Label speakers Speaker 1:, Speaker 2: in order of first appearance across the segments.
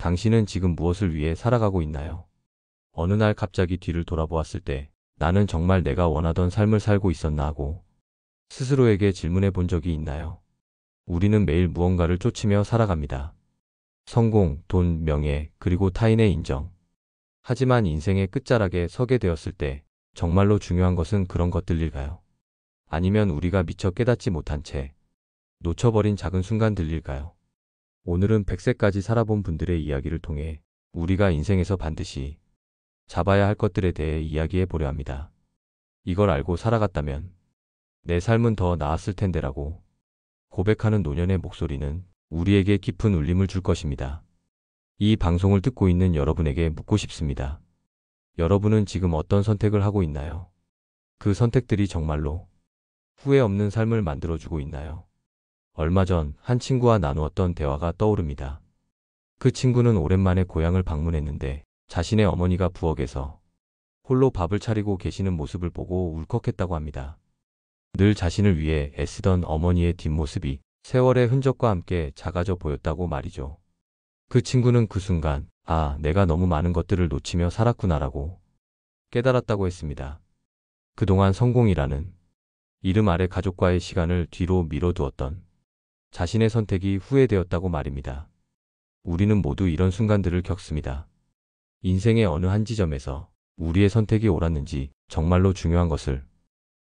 Speaker 1: 당신은 지금 무엇을 위해 살아가고 있나요? 어느 날 갑자기 뒤를 돌아보았을 때 나는 정말 내가 원하던 삶을 살고 있었나 하고 스스로에게 질문해 본 적이 있나요? 우리는 매일 무언가를 쫓으며 살아갑니다. 성공, 돈, 명예, 그리고 타인의 인정. 하지만 인생의 끝자락에 서게 되었을 때 정말로 중요한 것은 그런 것들일까요? 아니면 우리가 미처 깨닫지 못한 채 놓쳐버린 작은 순간들일까요? 오늘은 100세까지 살아본 분들의 이야기를 통해 우리가 인생에서 반드시 잡아야 할 것들에 대해 이야기해 보려 합니다. 이걸 알고 살아갔다면 내 삶은 더 나았을 텐데라고 고백하는 노년의 목소리는 우리에게 깊은 울림을 줄 것입니다. 이 방송을 듣고 있는 여러분에게 묻고 싶습니다. 여러분은 지금 어떤 선택을 하고 있나요? 그 선택들이 정말로 후회 없는 삶을 만들어주고 있나요? 얼마 전 한 친구와 나누었던 대화가 떠오릅니다. 그 친구는 오랜만에 고향을 방문했는데 자신의 어머니가 부엌에서 홀로 밥을 차리고 계시는 모습을 보고 울컥했다고 합니다. 늘 자신을 위해 애쓰던 어머니의 뒷모습이 세월의 흔적과 함께 작아져 보였다고 말이죠. 그 친구는 그 순간, 아, 내가 너무 많은 것들을 놓치며 살았구나라고 깨달았다고 했습니다. 그동안 성공이라는 이름 아래 가족과의 시간을 뒤로 미뤄두었던 자신의 선택이 후회되었다고 말입니다. 우리는 모두 이런 순간들을 겪습니다. 인생의 어느 한 지점에서 우리의 선택이 옳았는지 정말로 중요한 것을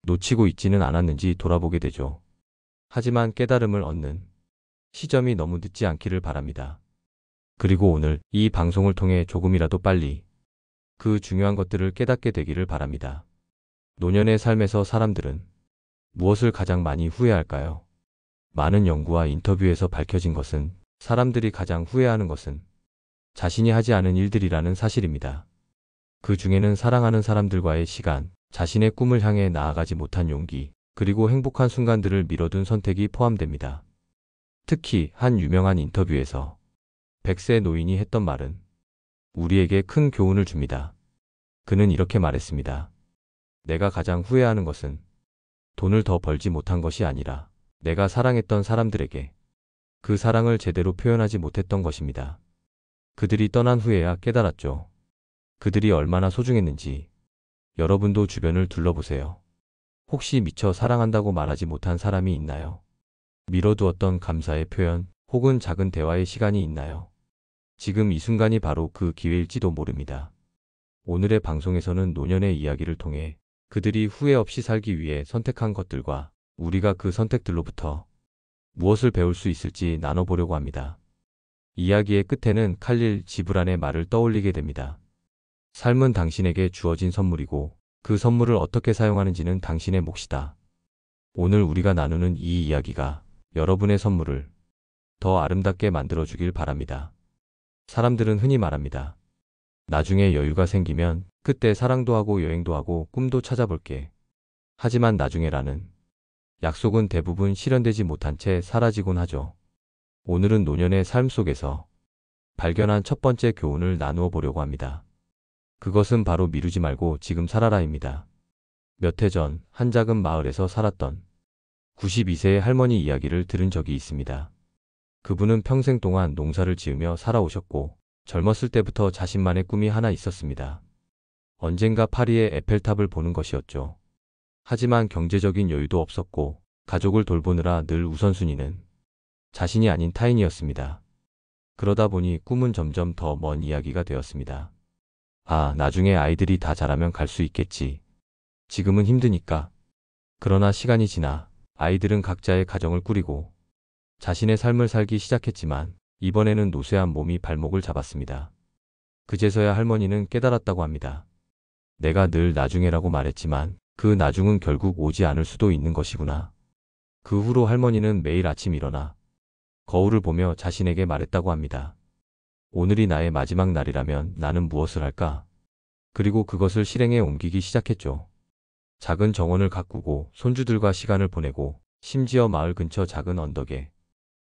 Speaker 1: 놓치고 있지는 않았는지 돌아보게 되죠. 하지만 깨달음을 얻는 시점이 너무 늦지 않기를 바랍니다. 그리고 오늘 이 방송을 통해 조금이라도 빨리 그 중요한 것들을 깨닫게 되기를 바랍니다. 노년의 삶에서 사람들은 무엇을 가장 많이 후회할까요? 많은 연구와 인터뷰에서 밝혀진 것은 사람들이 가장 후회하는 것은 자신이 하지 않은 일들이라는 사실입니다. 그 중에는 사랑하는 사람들과의 시간, 자신의 꿈을 향해 나아가지 못한 용기, 그리고 행복한 순간들을 미뤄둔 선택이 포함됩니다. 특히 한 유명한 인터뷰에서 100세 노인이 했던 말은 우리에게 큰 교훈을 줍니다. 그는 이렇게 말했습니다. 내가 가장 후회하는 것은 돈을 더 벌지 못한 것이 아니라 내가 사랑했던 사람들에게 그 사랑을 제대로 표현하지 못했던 것입니다. 그들이 떠난 후에야 깨달았죠. 그들이 얼마나 소중했는지. 여러분도 주변을 둘러보세요. 혹시 미처 사랑한다고 말하지 못한 사람이 있나요? 미뤄두었던 감사의 표현 혹은 작은 대화의 시간이 있나요? 지금 이 순간이 바로 그 기회일지도 모릅니다. 오늘의 방송에서는 노년의 이야기를 통해 그들이 후회 없이 살기 위해 선택한 것들과 우리가 그 선택들로부터 무엇을 배울 수 있을지 나눠보려고 합니다. 이야기의 끝에는 칼릴 지브란의 말을 떠올리게 됩니다. 삶은 당신에게 주어진 선물이고 그 선물을 어떻게 사용하는지는 당신의 몫이다. 오늘 우리가 나누는 이 이야기가 여러분의 선물을 더 아름답게 만들어주길 바랍니다. 사람들은 흔히 말합니다. 나중에 여유가 생기면 그때 사랑도 하고 여행도 하고 꿈도 찾아볼게. 하지만 나중에라는 약속은 대부분 실현되지 못한 채 사라지곤 하죠. 오늘은 노년의 삶 속에서 발견한 첫 번째 교훈을 나누어 보려고 합니다. 그것은 바로 미루지 말고 지금 살아라입니다. 몇 해 전 한 작은 마을에서 살았던 92세의 할머니 이야기를 들은 적이 있습니다. 그분은 평생 동안 농사를 지으며 살아오셨고 젊었을 때부터 자신만의 꿈이 하나 있었습니다. 언젠가 파리의 에펠탑을 보는 것이었죠. 하지만 경제적인 여유도 없었고 가족을 돌보느라 늘 우선순위는 자신이 아닌 타인이었습니다. 그러다 보니 꿈은 점점 더 먼 이야기가 되었습니다. 아, 나중에 아이들이 다 자라면 갈 수 있겠지. 지금은 힘드니까. 그러나 시간이 지나 아이들은 각자의 가정을 꾸리고 자신의 삶을 살기 시작했지만 이번에는 노쇠한 몸이 발목을 잡았습니다. 그제서야 할머니는 깨달았다고 합니다. 내가 늘 나중에라고 말했지만 그 나중은 결국 오지 않을 수도 있는 것이구나. 그 후로 할머니는 매일 아침 일어나 거울을 보며 자신에게 말했다고 합니다. 오늘이 나의 마지막 날이라면 나는 무엇을 할까? 그리고 그것을 실행에 옮기기 시작했죠. 작은 정원을 가꾸고 손주들과 시간을 보내고 심지어 마을 근처 작은 언덕에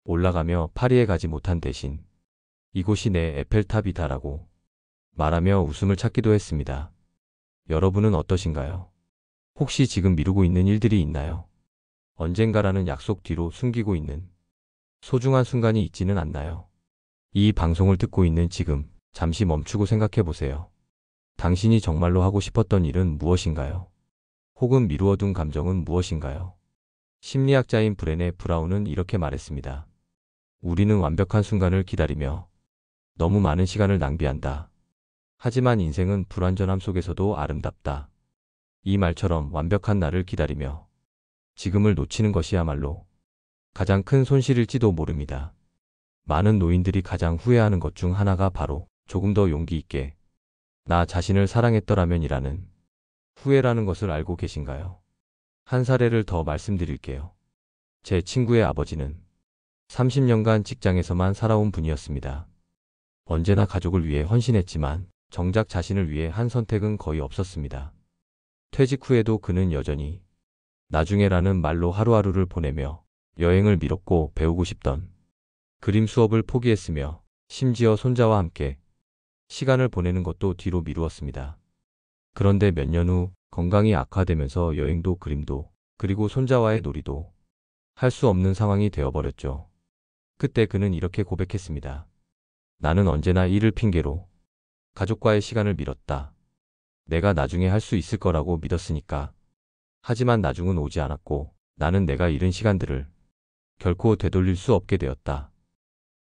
Speaker 1: 올라가며 파리에 가지 못한 대신 이곳이 내 에펠탑이다라고 말하며 웃음을 찾기도 했습니다. 여러분은 어떠신가요? 혹시 지금 미루고 있는 일들이 있나요? 언젠가라는 약속 뒤로 숨기고 있는 소중한 순간이 있지는 않나요? 이 방송을 듣고 있는 지금 잠시 멈추고 생각해 보세요. 당신이 정말로 하고 싶었던 일은 무엇인가요? 혹은 미루어둔 감정은 무엇인가요? 심리학자인 브레네 브라운은 이렇게 말했습니다. 우리는 완벽한 순간을 기다리며 너무 많은 시간을 낭비한다. 하지만 인생은 불완전함 속에서도 아름답다. 이 말처럼 완벽한 날을 기다리며 지금을 놓치는 것이야말로 가장 큰 손실일지도 모릅니다. 많은 노인들이 가장 후회하는 것 중 하나가 바로 조금 더 용기 있게 나 자신을 사랑했더라면이라는 후회라는 것을 알고 계신가요? 한 사례를 더 말씀드릴게요. 제 친구의 아버지는 30년간 직장에서만 살아온 분이었습니다. 언제나 가족을 위해 헌신했지만 정작 자신을 위해 한 선택은 거의 없었습니다. 퇴직 후에도 그는 여전히 나중에라는 말로 하루하루를 보내며 여행을 미뤘고 배우고 싶던 그림 수업을 포기했으며 심지어 손자와 함께 시간을 보내는 것도 뒤로 미루었습니다. 그런데 몇 년 후 건강이 악화되면서 여행도 그림도 그리고 손자와의 놀이도 할 수 없는 상황이 되어버렸죠. 그때 그는 이렇게 고백했습니다. 나는 언제나 일을 핑계로 가족과의 시간을 미뤘다. 내가 나중에 할 수 있을 거라고 믿었으니까. 하지만 나중은 오지 않았고 나는 내가 잃은 시간들을 결코 되돌릴 수 없게 되었다.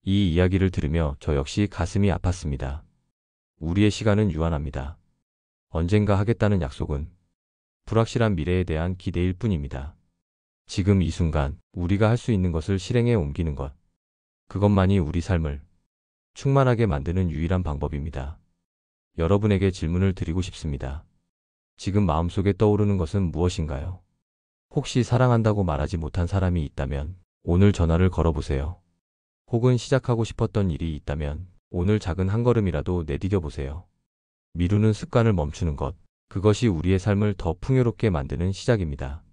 Speaker 1: 이 이야기를 들으며 저 역시 가슴이 아팠습니다. 우리의 시간은 유한합니다. 언젠가 하겠다는 약속은 불확실한 미래에 대한 기대일 뿐입니다. 지금 이 순간 우리가 할 수 있는 것을 실행에 옮기는 것, 그것만이 우리 삶을 충만하게 만드는 유일한 방법입니다. 여러분에게 질문을 드리고 싶습니다. 지금 마음속에 떠오르는 것은 무엇인가요? 혹시 사랑한다고 말하지 못한 사람이 있다면 오늘 전화를 걸어보세요. 혹은 시작하고 싶었던 일이 있다면 오늘 작은 한 걸음이라도 내디뎌 보세요. 미루는 습관을 멈추는 것, 그것이 우리의 삶을 더 풍요롭게 만드는 시작입니다.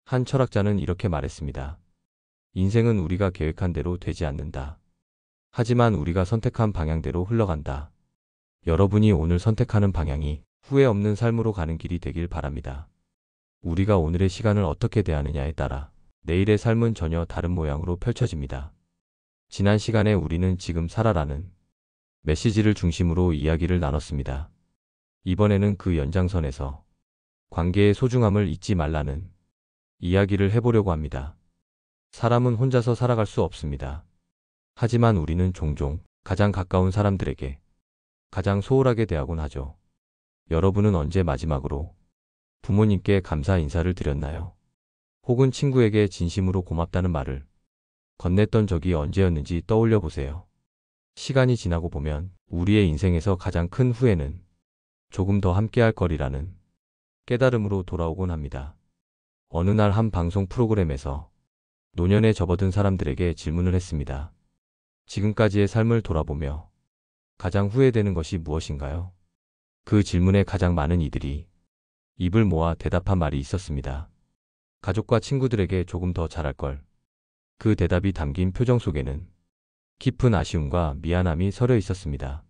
Speaker 1: 한 철학자는 이렇게 말했습니다. 인생은 우리가 계획한 대로 되지 않는다. 하지만 우리가 선택한 방향대로 흘러간다. 여러분이 오늘 선택하는 방향이 후회 없는 삶으로 가는 길이 되길 바랍니다. 우리가 오늘의 시간을 어떻게 대하느냐에 따라 내일의 삶은 전혀 다른 모양으로 펼쳐집니다. 지난 시간에 우리는 지금 살아라는 메시지를 중심으로 이야기를 나눴습니다. 이번에는 그 연장선에서 관계의 소중함을 잊지 말라는 이야기를 해보려고 합니다. 사람은 혼자서 살아갈 수 없습니다. 하지만 우리는 종종 가장 가까운 사람들에게 가장 소홀하게 대하곤 하죠. 여러분은 언제 마지막으로 부모님께 감사 인사를 드렸나요? 혹은 친구에게 진심으로 고맙다는 말을 건넸던 적이 언제였는지 떠올려 보세요. 시간이 지나고 보면 우리의 인생에서 가장 큰 후회는 조금 더 함께할 거리라는 깨달음으로 돌아오곤 합니다. 어느 날 한 방송 프로그램에서 노년에 접어든 사람들에게 질문을 했습니다. 지금까지의 삶을 돌아보며 가장 후회되는 것이 무엇인가요? 그 질문에 가장 많은 이들이 입을 모아 대답한 말이 있었습니다. 가족과 친구들에게 조금 더 잘할 걸. 그 대답이 담긴 표정 속에는 깊은 아쉬움과 미안함이 서려 있었습니다.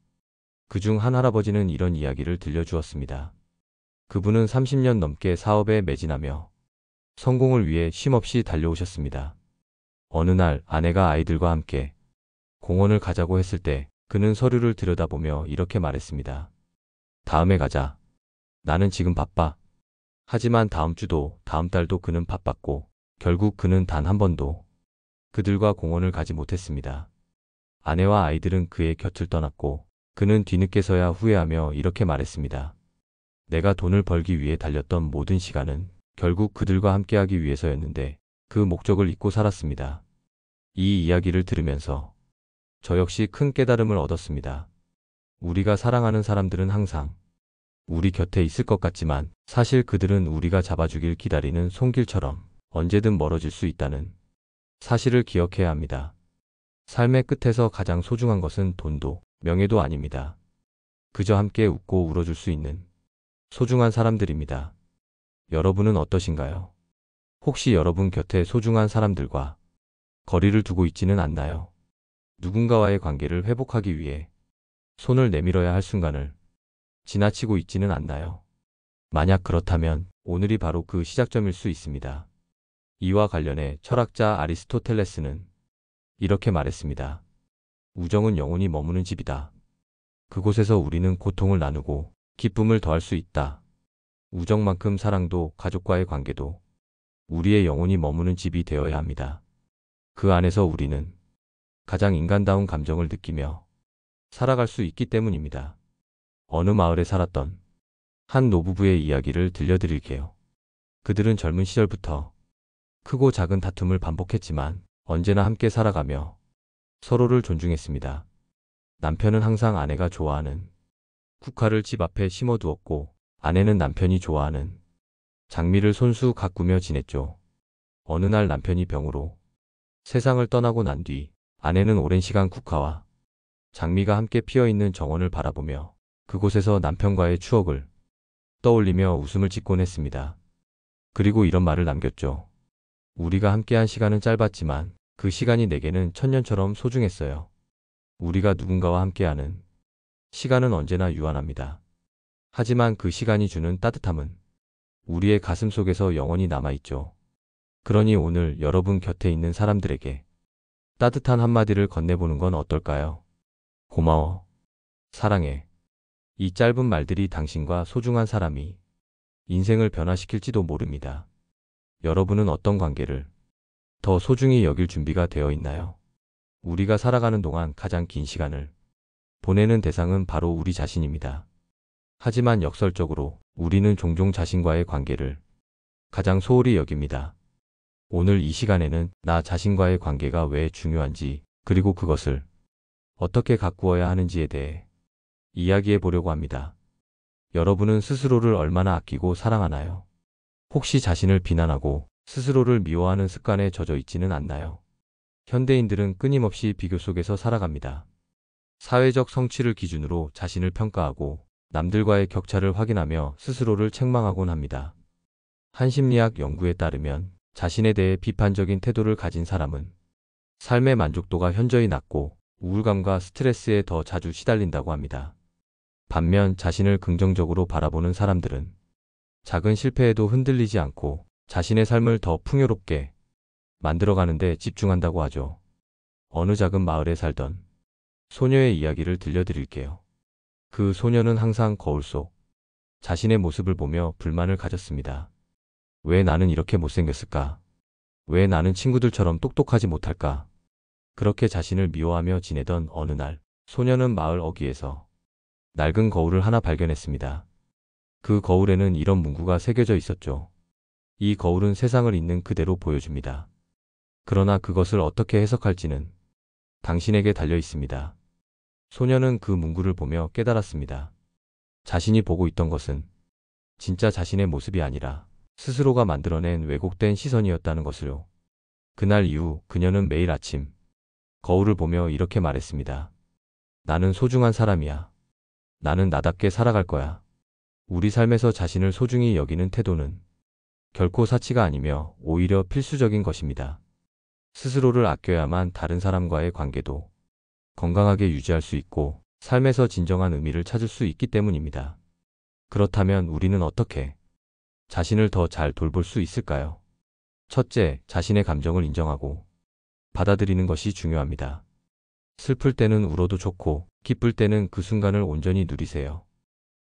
Speaker 1: 그중 한 할아버지는 이런 이야기를 들려주었습니다. 그분은 30년 넘게 사업에 매진하며 성공을 위해 쉼없이 달려오셨습니다. 어느 날 아내가 아이들과 함께 공원을 가자고 했을 때 그는 서류를 들여다보며 이렇게 말했습니다. 다음에 가자. 나는 지금 바빠. 하지만 다음 주도 다음 달도 그는 바빴고 결국 그는 단 한 번도 그들과 공원을 가지 못했습니다. 아내와 아이들은 그의 곁을 떠났고 그는 뒤늦게서야 후회하며 이렇게 말했습니다. 내가 돈을 벌기 위해 달렸던 모든 시간은 결국 그들과 함께하기 위해서였는데 그 목적을 잊고 살았습니다. 이 이야기를 들으면서 저 역시 큰 깨달음을 얻었습니다. 우리가 사랑하는 사람들은 항상 우리 곁에 있을 것 같지만 사실 그들은 우리가 잡아주길 기다리는 손길처럼 언제든 멀어질 수 있다는 사실을 기억해야 합니다. 삶의 끝에서 가장 소중한 것은 돈도 명예도 아닙니다. 그저 함께 웃고 울어줄 수 있는 소중한 사람들입니다. 여러분은 어떠신가요? 혹시 여러분 곁에 소중한 사람들과 거리를 두고 있지는 않나요? 누군가와의 관계를 회복하기 위해 손을 내밀어야 할 순간을 지나치고 있지는 않나요? 만약 그렇다면 오늘이 바로 그 시작점일 수 있습니다. 이와 관련해 철학자 아리스토텔레스는 이렇게 말했습니다. 우정은 영원히 머무는 집이다. 그곳에서 우리는 고통을 나누고 기쁨을 더할 수 있다. 우정만큼 사랑도 가족과의 관계도 우리의 영혼이 머무는 집이 되어야 합니다. 그 안에서 우리는 가장 인간다운 감정을 느끼며 살아갈 수 있기 때문입니다. 어느 마을에 살았던 한 노부부의 이야기를 들려드릴게요. 그들은 젊은 시절부터 크고 작은 다툼을 반복했지만 언제나 함께 살아가며 서로를 존중했습니다. 남편은 항상 아내가 좋아하는 국화를 집 앞에 심어두었고 아내는 남편이 좋아하는 장미를 손수 가꾸며 지냈죠. 어느 날 남편이 병으로 세상을 떠나고 난 뒤 아내는 오랜 시간 국화와 장미가 함께 피어있는 정원을 바라보며 그곳에서 남편과의 추억을 떠올리며 웃음을 짓곤 했습니다. 그리고 이런 말을 남겼죠. 우리가 함께한 시간은 짧았지만 그 시간이 내게는 천년처럼 소중했어요. 우리가 누군가와 함께하는 시간은 언제나 유한합니다. 하지만 그 시간이 주는 따뜻함은 우리의 가슴 속에서 영원히 남아있죠. 그러니 오늘 여러분 곁에 있는 사람들에게 따뜻한 한마디를 건네보는 건 어떨까요? 고마워. 사랑해. 이 짧은 말들이 당신과 소중한 사람이 인생을 변화시킬지도 모릅니다. 여러분은 어떤 관계를 더 소중히 여길 준비가 되어 있나요? 우리가 살아가는 동안 가장 긴 시간을 보내는 대상은 바로 우리 자신입니다. 하지만 역설적으로 우리는 종종 자신과의 관계를 가장 소홀히 여깁니다. 오늘 이 시간에는 나 자신과의 관계가 왜 중요한지 그리고 그것을 어떻게 가꾸어야 하는지에 대해 이야기해 보려고 합니다. 여러분은 스스로를 얼마나 아끼고 사랑하나요? 혹시 자신을 비난하고 스스로를 미워하는 습관에 젖어 있지는 않나요? 현대인들은 끊임없이 비교 속에서 살아갑니다. 사회적 성취를 기준으로 자신을 평가하고 남들과의 격차를 확인하며 스스로를 책망하곤 합니다. 한 심리학 연구에 따르면 자신에 대해 비판적인 태도를 가진 사람은 삶의 만족도가 현저히 낮고 우울감과 스트레스에 더 자주 시달린다고 합니다. 반면 자신을 긍정적으로 바라보는 사람들은 작은 실패에도 흔들리지 않고 자신의 삶을 더 풍요롭게 만들어가는 데 집중한다고 하죠. 어느 작은 마을에 살던 소녀의 이야기를 들려드릴게요. 그 소녀는 항상 거울 속 자신의 모습을 보며 불만을 가졌습니다. 왜 나는 이렇게 못생겼을까? 왜 나는 친구들처럼 똑똑하지 못할까? 그렇게 자신을 미워하며 지내던 어느 날 소녀는 마을 어귀에서 낡은 거울을 하나 발견했습니다. 그 거울에는 이런 문구가 새겨져 있었죠. 이 거울은 세상을 있는 그대로 보여줍니다. 그러나 그것을 어떻게 해석할지는 당신에게 달려 있습니다. 소녀는 그 문구를 보며 깨달았습니다. 자신이 보고 있던 것은 진짜 자신의 모습이 아니라 스스로가 만들어낸 왜곡된 시선이었다는 것을요. 그날 이후 그녀는 매일 아침 거울을 보며 이렇게 말했습니다. 나는 소중한 사람이야. 나는 나답게 살아갈 거야. 우리 삶에서 자신을 소중히 여기는 태도는 결코 사치가 아니며 오히려 필수적인 것입니다. 스스로를 아껴야만 다른 사람과의 관계도 건강하게 유지할 수 있고 삶에서 진정한 의미를 찾을 수 있기 때문입니다. 그렇다면 우리는 어떻게 자신을 더 잘 돌볼 수 있을까요? 첫째, 자신의 감정을 인정하고 받아들이는 것이 중요합니다. 슬플 때는 울어도 좋고 기쁠 때는 그 순간을 온전히 누리세요.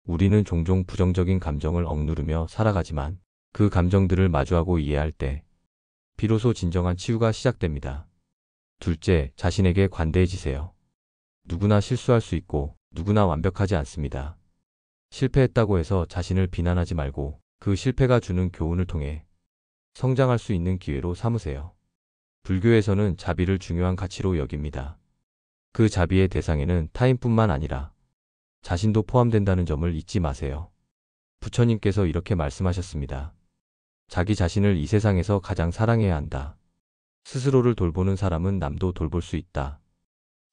Speaker 1: 우리는 종종 부정적인 감정을 억누르며 살아가지만 그 감정들을 마주하고 이해할 때 비로소 진정한 치유가 시작됩니다. 둘째, 자신에게 관대해지세요. 누구나 실수할 수 있고 누구나 완벽하지 않습니다. 실패했다고 해서 자신을 비난하지 말고 그 실패가 주는 교훈을 통해 성장할 수 있는 기회로 삼으세요. 불교에서는 자비를 중요한 가치로 여깁니다. 그 자비의 대상에는 타인뿐만 아니라 자신도 포함된다는 점을 잊지 마세요. 부처님께서 이렇게 말씀하셨습니다. 자기 자신을 이 세상에서 가장 사랑해야 한다. 스스로를 돌보는 사람은 남도 돌볼 수 있다.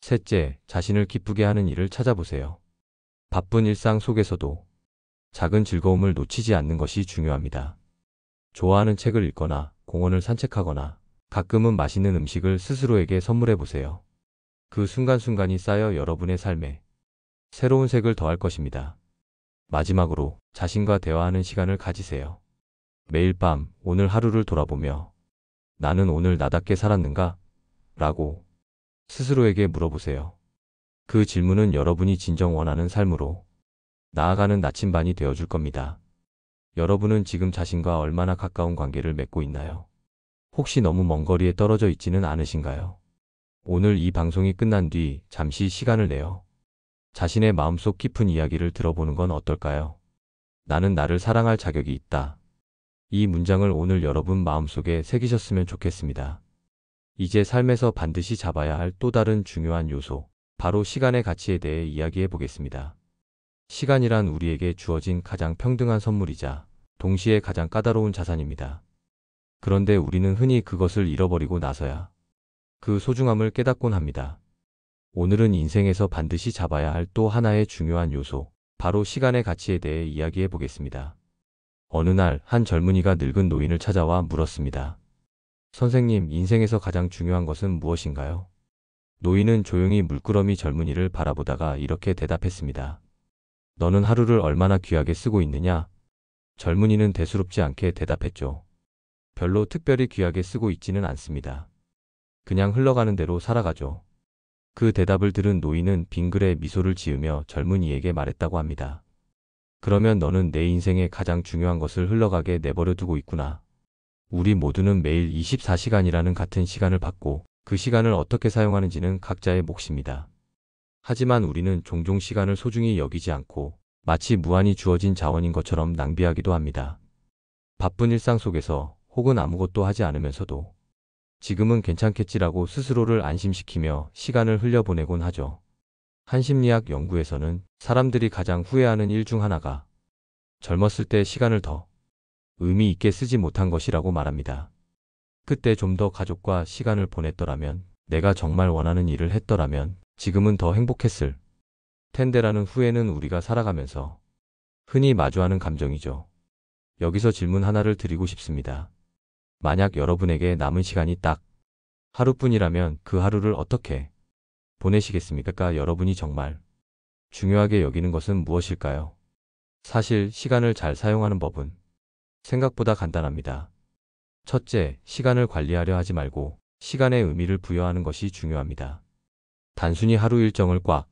Speaker 1: 셋째, 자신을 기쁘게 하는 일을 찾아보세요. 바쁜 일상 속에서도 작은 즐거움을 놓치지 않는 것이 중요합니다. 좋아하는 책을 읽거나 공원을 산책하거나 가끔은 맛있는 음식을 스스로에게 선물해 보세요. 그 순간순간이 쌓여 여러분의 삶에 새로운 색을 더할 것입니다. 마지막으로 자신과 대화하는 시간을 가지세요. 매일 밤 오늘 하루를 돌아보며 나는 오늘 나답게 살았는가? 라고 스스로에게 물어보세요. 그 질문은 여러분이 진정 원하는 삶으로 나아가는 나침반이 되어줄 겁니다. 여러분은 지금 자신과 얼마나 가까운 관계를 맺고 있나요? 혹시 너무 먼 거리에 떨어져 있지는 않으신가요? 오늘 이 방송이 끝난 뒤 잠시 시간을 내어 자신의 마음속 깊은 이야기를 들어보는 건 어떨까요? 나는 나를 사랑할 자격이 있다. 이 문장을 오늘 여러분 마음속에 새기셨으면 좋겠습니다. 이제 삶에서 반드시 잡아야 할 또 다른 중요한 요소, 바로 시간의 가치에 대해 이야기해 보겠습니다. 시간이란 우리에게 주어진 가장 평등한 선물이자 동시에 가장 까다로운 자산입니다. 그런데 우리는 흔히 그것을 잃어버리고 나서야 그 소중함을 깨닫곤 합니다. 오늘은 인생에서 반드시 잡아야 할 또 하나의 중요한 요소, 바로 시간의 가치에 대해 이야기해 보겠습니다. 어느 날 한 젊은이가 늙은 노인을 찾아와 물었습니다. 선생님, 인생에서 가장 중요한 것은 무엇인가요? 노인은 조용히 물끄러미 젊은이를 바라보다가 이렇게 대답했습니다. 너는 하루를 얼마나 귀하게 쓰고 있느냐? 젊은이는 대수롭지 않게 대답했죠. 별로 특별히 귀하게 쓰고 있지는 않습니다. 그냥 흘러가는 대로 살아가죠. 그 대답을 들은 노인은 빙그레 미소를 지으며 젊은이에게 말했다고 합니다. 그러면 너는 내 인생의 가장 중요한 것을 흘러가게 내버려 두고 있구나. 우리 모두는 매일 24시간이라는 같은 시간을 받고 그 시간을 어떻게 사용하는지는 각자의 몫입니다. 하지만 우리는 종종 시간을 소중히 여기지 않고 마치 무한히 주어진 자원인 것처럼 낭비하기도 합니다. 바쁜 일상 속에서 혹은 아무것도 하지 않으면서도 지금은 괜찮겠지라고 스스로를 안심시키며 시간을 흘려보내곤 하죠. 한 심리학 연구에서는 사람들이 가장 후회하는 일 중 하나가 젊었을 때 시간을 더 의미 있게 쓰지 못한 것이라고 말합니다. 그때 좀 더 가족과 시간을 보냈더라면, 내가 정말 원하는 일을 했더라면 지금은 더 행복했을 텐데라는 후회는 우리가 살아가면서 흔히 마주하는 감정이죠. 여기서 질문 하나를 드리고 싶습니다. 만약 여러분에게 남은 시간이 딱 하루뿐이라면 그 하루를 어떻게 보내시겠습니까? 여러분이 정말 중요하게 여기는 것은 무엇일까요? 사실 시간을 잘 사용하는 법은 생각보다 간단합니다. 첫째, 시간을 관리하려 하지 말고 시간에 의미를 부여하는 것이 중요합니다. 단순히 하루 일정을 꽉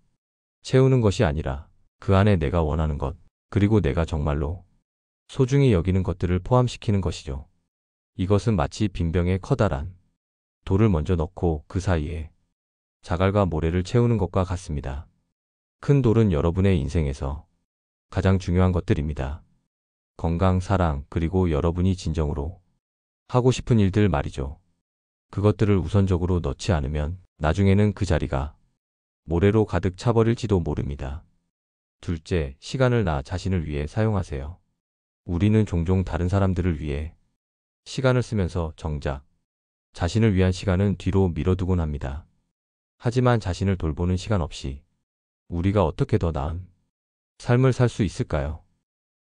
Speaker 1: 채우는 것이 아니라 그 안에 내가 원하는 것, 그리고 내가 정말로 소중히 여기는 것들을 포함시키는 것이죠. 이것은 마치 빈병에 커다란 돌을 먼저 넣고 그 사이에 자갈과 모래를 채우는 것과 같습니다. 큰 돌은 여러분의 인생에서 가장 중요한 것들입니다. 건강, 사랑, 그리고 여러분이 진정으로 하고 싶은 일들 말이죠. 그것들을 우선적으로 넣지 않으면 나중에는 그 자리가 모래로 가득 차버릴지도 모릅니다. 둘째, 시간을 나 자신을 위해 사용하세요. 우리는 종종 다른 사람들을 위해 시간을 쓰면서 정작 자신을 위한 시간은 뒤로 미뤄두곤 합니다. 하지만 자신을 돌보는 시간 없이 우리가 어떻게 더 나은 삶을 살 수 있을까요?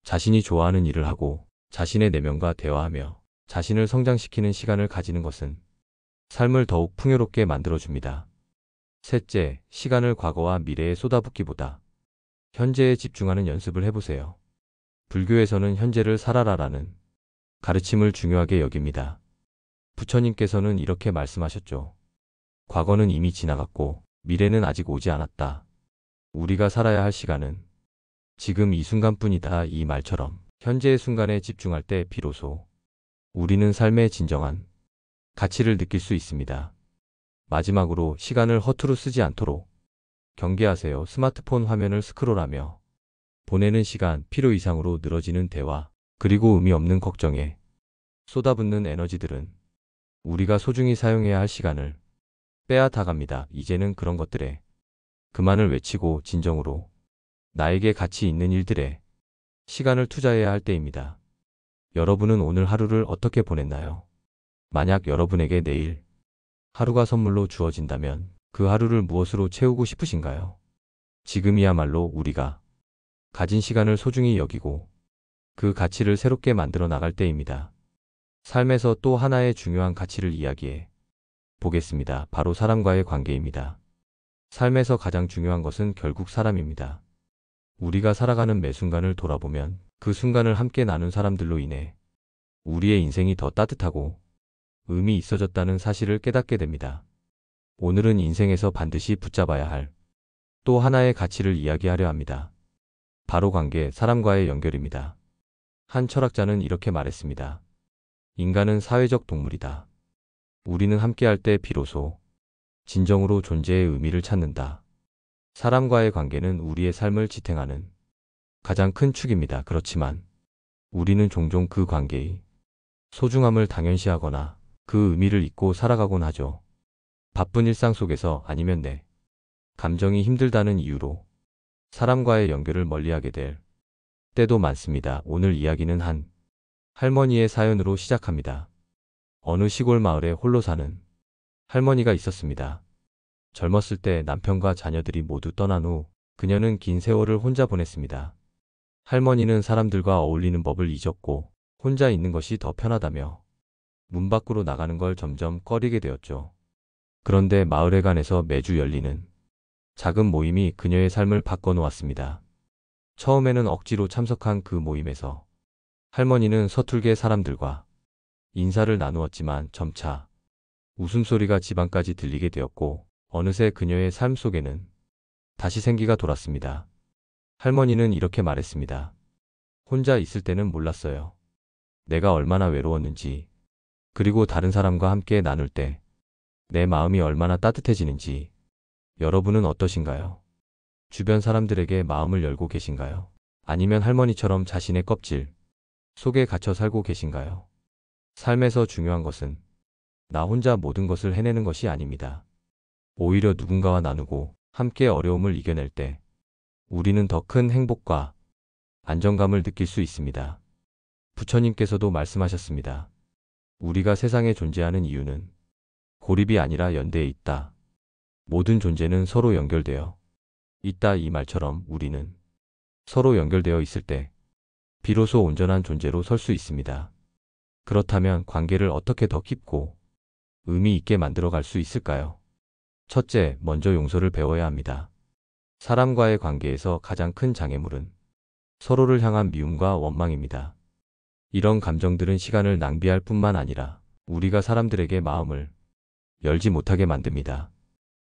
Speaker 1: 자신이 좋아하는 일을 하고 자신의 내면과 대화하며 자신을 성장시키는 시간을 가지는 것은 삶을 더욱 풍요롭게 만들어줍니다. 셋째, 시간을 과거와 미래에 쏟아붓기보다 현재에 집중하는 연습을 해보세요. 불교에서는 현재를 살아라라는 가르침을 중요하게 여깁니다. 부처님께서는 이렇게 말씀하셨죠. 과거는 이미 지나갔고 미래는 아직 오지 않았다. 우리가 살아야 할 시간은 지금 이 순간뿐이다. 이 말처럼 현재의 순간에 집중할 때 비로소 우리는 삶의 진정한 가치를 느낄 수 있습니다. 마지막으로 시간을 허투루 쓰지 않도록 경계하세요. 스마트폰 화면을 스크롤하며 보내는 시간, 필요 이상으로 늘어지는 대화, 그리고 의미 없는 걱정에 쏟아붓는 에너지들은 우리가 소중히 사용해야 할 시간을 빼앗아갑니다. 이제는 그런 것들에 그만을 외치고 진정으로 나에게 가치 있는 일들에 시간을 투자해야 할 때입니다. 여러분은 오늘 하루를 어떻게 보냈나요? 만약 여러분에게 내일 하루가 선물로 주어진다면 그 하루를 무엇으로 채우고 싶으신가요? 지금이야말로 우리가 가진 시간을 소중히 여기고 그 가치를 새롭게 만들어 나갈 때입니다. 삶에서 또 하나의 중요한 가치를 이야기해 보겠습니다. 바로 사람과의 관계입니다. 삶에서 가장 중요한 것은 결국 사람입니다. 우리가 살아가는 매 순간을 돌아보면 그 순간을 함께 나눈 사람들로 인해 우리의 인생이 더 따뜻하고 의미 있어졌다는 사실을 깨닫게 됩니다. 오늘은 인생에서 반드시 붙잡아야 할 또 하나의 가치를 이야기하려 합니다. 바로 관계, 사람과의 연결입니다. 한 철학자는 이렇게 말했습니다. 인간은 사회적 동물이다. 우리는 함께할 때 비로소 진정으로 존재의 의미를 찾는다. 사람과의 관계는 우리의 삶을 지탱하는 가장 큰 축입니다. 그렇지만 우리는 종종 그 관계의 소중함을 당연시하거나 그 의미를 잊고 살아가곤 하죠. 바쁜 일상 속에서 아니면 내 감정이 힘들다는 이유로 사람과의 연결을 멀리하게 될 때도 많습니다. 오늘 이야기는 한 할머니의 사연으로 시작합니다. 어느 시골 마을에 홀로 사는 할머니가 있었습니다. 젊었을 때 남편과 자녀들이 모두 떠난 후 그녀는 긴 세월을 혼자 보냈습니다. 할머니는 사람들과 어울리는 법을 잊었고 혼자 있는 것이 더 편하다며 문 밖으로 나가는 걸 점점 꺼리게 되었죠. 그런데 마을회관에서 매주 열리는 작은 모임이 그녀의 삶을 바꿔놓았습니다. 처음에는 억지로 참석한 그 모임에서 할머니는 서툴게 사람들과 인사를 나누었지만 점차 웃음소리가 집안까지 들리게 되었고 어느새 그녀의 삶 속에는 다시 생기가 돌았습니다. 할머니는 이렇게 말했습니다. 혼자 있을 때는 몰랐어요. 내가 얼마나 외로웠는지, 그리고 다른 사람과 함께 나눌 때 내 마음이 얼마나 따뜻해지는지. 여러분은 어떠신가요? 주변 사람들에게 마음을 열고 계신가요? 아니면 할머니처럼 자신의 껍질 속에 갇혀 살고 계신가요? 삶에서 중요한 것은 나 혼자 모든 것을 해내는 것이 아닙니다. 오히려 누군가와 나누고 함께 어려움을 이겨낼 때 우리는 더 큰 행복과 안정감을 느낄 수 있습니다. 부처님께서도 말씀하셨습니다. 우리가 세상에 존재하는 이유는 고립이 아니라 연대에 있다. 모든 존재는 서로 연결되어 있다. 이 말처럼 우리는 서로 연결되어 있을 때 비로소 온전한 존재로 설 수 있습니다. 그렇다면 관계를 어떻게 더 깊고 의미 있게 만들어 갈 수 있을까요? 첫째, 먼저 용서를 배워야 합니다. 사람과의 관계에서 가장 큰 장애물은 서로를 향한 미움과 원망입니다. 이런 감정들은 시간을 낭비할 뿐만 아니라 우리가 사람들에게 마음을 열지 못하게 만듭니다.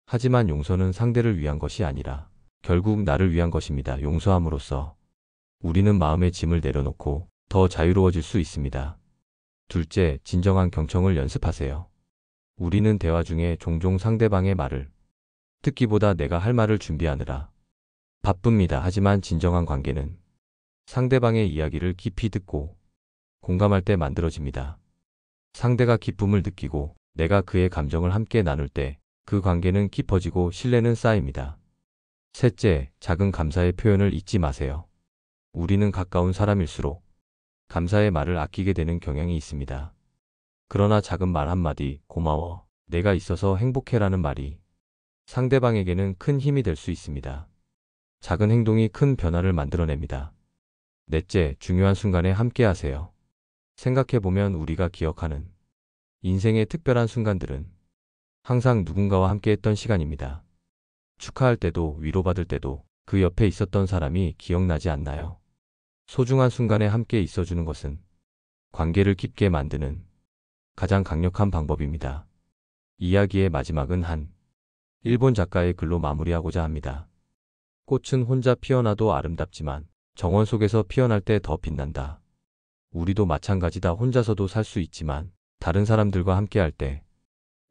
Speaker 1: 하지만 용서는 상대를 위한 것이 아니라 결국 나를 위한 것입니다. 용서함으로써 우리는 마음의 짐을 내려놓고 더 자유로워질 수 있습니다. 둘째, 진정한 경청을 연습하세요. 우리는 대화 중에 종종 상대방의 말을 듣기보다 내가 할 말을 준비하느라 바쁩니다. 하지만 진정한 관계는 상대방의 이야기를 깊이 듣고 공감할 때 만들어집니다. 상대가 기쁨을 느끼고 내가 그의 감정을 함께 나눌 때 그 관계는 깊어지고 신뢰는 쌓입니다. 셋째, 작은 감사의 표현을 잊지 마세요. 우리는 가까운 사람일수록 감사의 말을 아끼게 되는 경향이 있습니다. 그러나 작은 말 한마디, 고마워, 내가 있어서 행복해라는 말이 상대방에게는 큰 힘이 될 수 있습니다. 작은 행동이 큰 변화를 만들어냅니다. 넷째, 중요한 순간에 함께 하세요. 생각해보면 우리가 기억하는 인생의 특별한 순간들은 항상 누군가와 함께 했던 시간입니다. 축하할 때도 위로받을 때도 그 옆에 있었던 사람이 기억나지 않나요? 소중한 순간에 함께 있어주는 것은 관계를 깊게 만드는 가장 강력한 방법입니다. 이야기의 마지막은 한 일본 작가의 글로 마무리하고자 합니다. 꽃은 혼자 피어나도 아름답지만 정원 속에서 피어날 때 더 빛난다. 우리도 마찬가지다. 혼자서도 살 수 있지만 다른 사람들과 함께할 때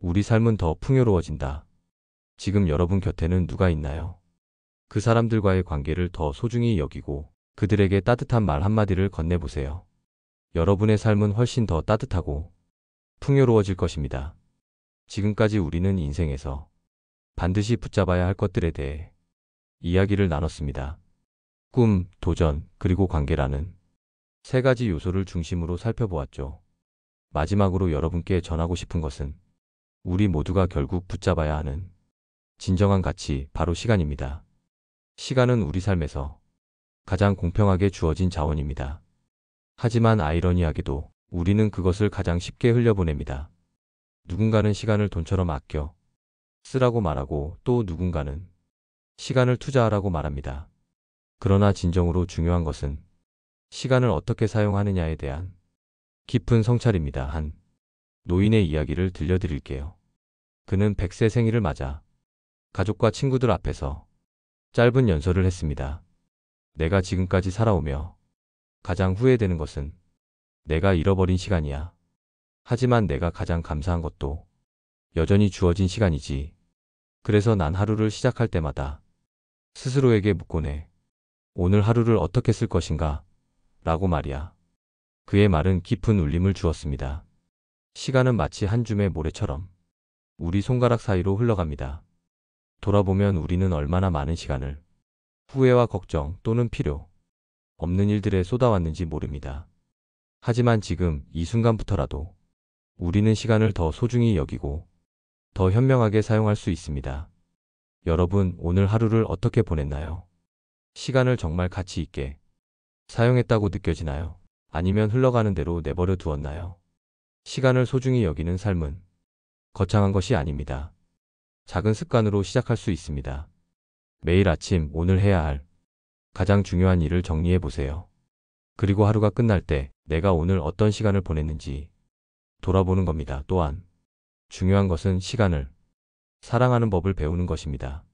Speaker 1: 우리 삶은 더 풍요로워진다. 지금 여러분 곁에는 누가 있나요? 그 사람들과의 관계를 더 소중히 여기고 그들에게 따뜻한 말 한마디를 건네보세요. 여러분의 삶은 훨씬 더 따뜻하고 풍요로워질 것입니다. 지금까지 우리는 인생에서 반드시 붙잡아야 할 것들에 대해 이야기를 나눴습니다. 꿈, 도전, 그리고 관계라는 세 가지 요소를 중심으로 살펴보았죠. 마지막으로 여러분께 전하고 싶은 것은 우리 모두가 결국 붙잡아야 하는 진정한 가치, 바로 시간입니다. 시간은 우리 삶에서 가장 공평하게 주어진 자원입니다. 하지만 아이러니하게도 우리는 그것을 가장 쉽게 흘려보냅니다. 누군가는 시간을 돈처럼 아껴 쓰라고 말하고 또 누군가는 시간을 투자하라고 말합니다. 그러나 진정으로 중요한 것은 시간을 어떻게 사용하느냐에 대한 깊은 성찰입니다. 한 노인의 이야기를 들려드릴게요. 그는 100세 생일을 맞아 가족과 친구들 앞에서 짧은 연설을 했습니다. 내가 지금까지 살아오며 가장 후회되는 것은 내가 잃어버린 시간이야. 하지만 내가 가장 감사한 것도 여전히 주어진 시간이지. 그래서 난 하루를 시작할 때마다 스스로에게 묻곤 해. 오늘 하루를 어떻게 쓸 것인가? 라고 말이야. 그의 말은 깊은 울림을 주었습니다. 시간은 마치 한 줌의 모래처럼 우리 손가락 사이로 흘러갑니다. 돌아보면 우리는 얼마나 많은 시간을 후회와 걱정 또는 필요 없는 일들에 쏟아왔는지 모릅니다. 하지만 지금 이 순간부터라도 우리는 시간을 더 소중히 여기고 더 현명하게 사용할 수 있습니다. 여러분, 오늘 하루를 어떻게 보냈나요? 시간을 정말 가치 있게 사용했다고 느껴지나요? 아니면 흘러가는 대로 내버려 두었나요? 시간을 소중히 여기는 삶은 거창한 것이 아닙니다. 작은 습관으로 시작할 수 있습니다. 매일 아침 오늘 해야 할 가장 중요한 일을 정리해 보세요. 그리고 하루가 끝날 때 내가 오늘 어떤 시간을 보냈는지 돌아보는 겁니다. 또한 중요한 것은 시간을 사랑하는 법을 배우는 것입니다.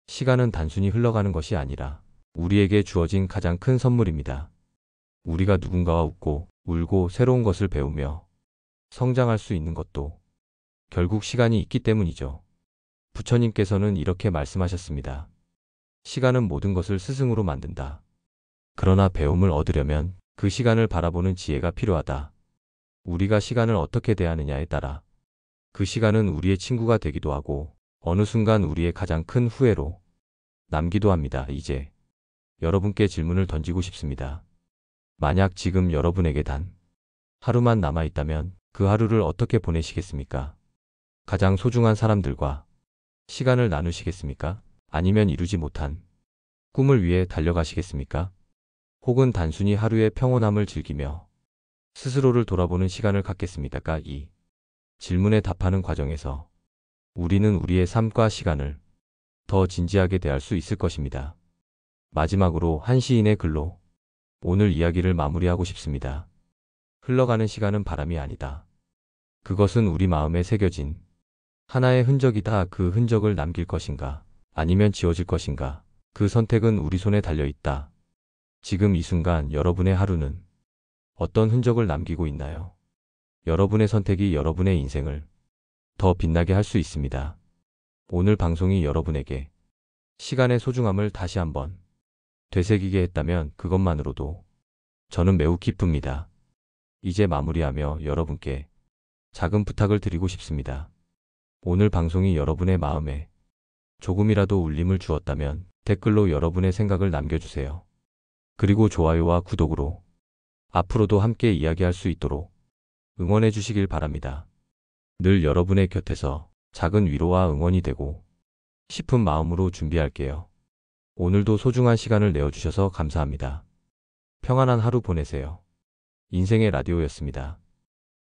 Speaker 1: 시간은 단순히 흘러가는 것이 아니라 우리에게 주어진 가장 큰 선물입니다. 우리가 누군가와 웃고 울고 새로운 것을 배우며 성장할 수 있는 것도 결국 시간이 있기 때문이죠. 부처님께서는 이렇게 말씀하셨습니다. 시간은 모든 것을 스승으로 만든다. 그러나 배움을 얻으려면 그 시간을 바라보는 지혜가 필요하다. 우리가 시간을 어떻게 대하느냐에 따라 그 시간은 우리의 친구가 되기도 하고 어느 순간 우리의 가장 큰 후회로 남기도 합니다. 이제 여러분께 질문을 던지고 싶습니다. 만약 지금 여러분에게 단 하루만 남아있다면 그 하루를 어떻게 보내시겠습니까? 가장 소중한 사람들과 시간을 나누시겠습니까? 아니면 이루지 못한 꿈을 위해 달려가시겠습니까? 혹은 단순히 하루의 평온함을 즐기며 스스로를 돌아보는 시간을 갖겠습니까? 이 질문에 답하는 과정에서 우리는 우리의 삶과 시간을 더 진지하게 대할 수 있을 것입니다. 마지막으로 한 시인의 글로 오늘 이야기를 마무리하고 싶습니다. 흘러가는 시간은 바람이 아니다. 그것은 우리 마음에 새겨진 하나의 흔적이다. 그 흔적을 남길 것인가? 아니면 지워질 것인가? 그 선택은 우리 손에 달려 있다. 지금 이 순간 여러분의 하루는 어떤 흔적을 남기고 있나요? 여러분의 선택이 여러분의 인생을 더 빛나게 할 수 있습니다. 오늘 방송이 여러분에게 시간의 소중함을 다시 한번 되새기게 했다면 그것만으로도 저는 매우 기쁩니다. 이제 마무리하며 여러분께 작은 부탁을 드리고 싶습니다. 오늘 방송이 여러분의 마음에 조금이라도 울림을 주었다면 댓글로 여러분의 생각을 남겨주세요. 그리고 좋아요와 구독으로 앞으로도 함께 이야기할 수 있도록 응원해 주시길 바랍니다. 늘 여러분의 곁에서 작은 위로와 응원이 되고 싶은 마음으로 준비할게요. 오늘도 소중한 시간을 내어주셔서 감사합니다. 평안한 하루 보내세요. 인생의 라디오였습니다.